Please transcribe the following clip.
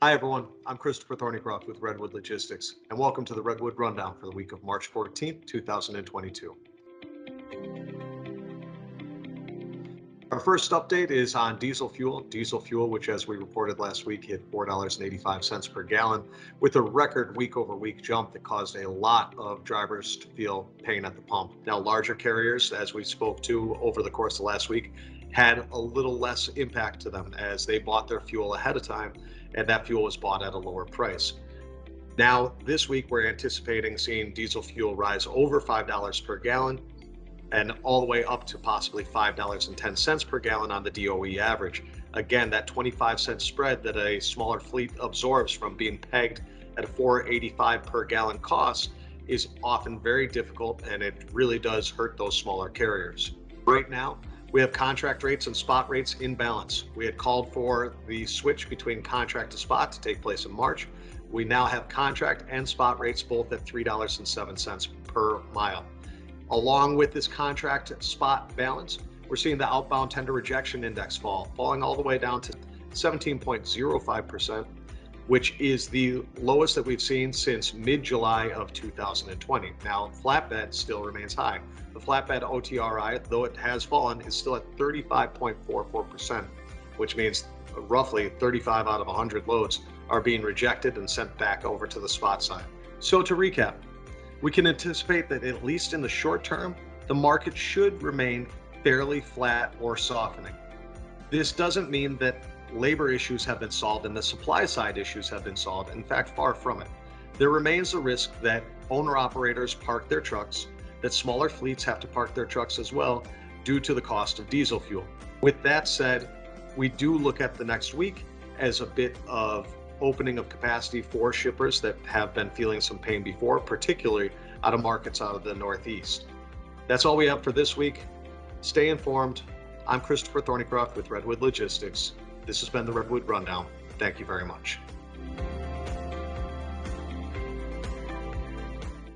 Hi, everyone. I'm Christopher Thornycroft with Redwood Logistics, and welcome to the Redwood Rundown for the week of March 14th, 2022. Our first update is on diesel fuel. Diesel fuel, which, as we reported last week, hit $4.85 per gallon with a record week over week jump that caused a lot of drivers to feel pain at the pump. Now, larger carriers, as we spoke to over the course of last week, had a little less impact to them as they bought their fuel ahead of time, and that fuel was bought at a lower price. Now, this week, we're anticipating seeing diesel fuel rise over $5 per gallon and all the way up to possibly $5.10 per gallon on the DOE average. Again, that 25-cent spread that a smaller fleet absorbs from being pegged at a $4.85 per gallon cost is often very difficult, and it really does hurt those smaller carriers. Right now, we have contract rates and spot rates in balance. We had called for the switch between contract to spot to take place in March. We now have contract and spot rates both at $3.07 per mile. Along with this contract spot balance, we're seeing the outbound tender rejection index falling all the way down to 17.05%, which is the lowest that we've seen since mid-July of 2020. Now, flatbed still remains high. The flatbed OTRI, though it has fallen, is still at 35.44%, which means roughly 35 out of 100 loads are being rejected and sent back over to the spot side. So to recap, we can anticipate that at least in the short term, the market should remain fairly flat or softening. This doesn't mean that labor issues have been solved and the supply side issues have been solved. In fact, far from it. There remains a risk that owner-operators park their trucks, that smaller fleets have to park their trucks as well due to the cost of diesel fuel. With that said, we do look at the next week as a bit of opening of capacity for shippers that have been feeling some pain before, particularly out of markets out of the Northeast. That's all we have for this week. Stay informed. I'm Christopher Thornycroft with Redwood Logistics. This has been the Redwood Rundown. Thank you very much.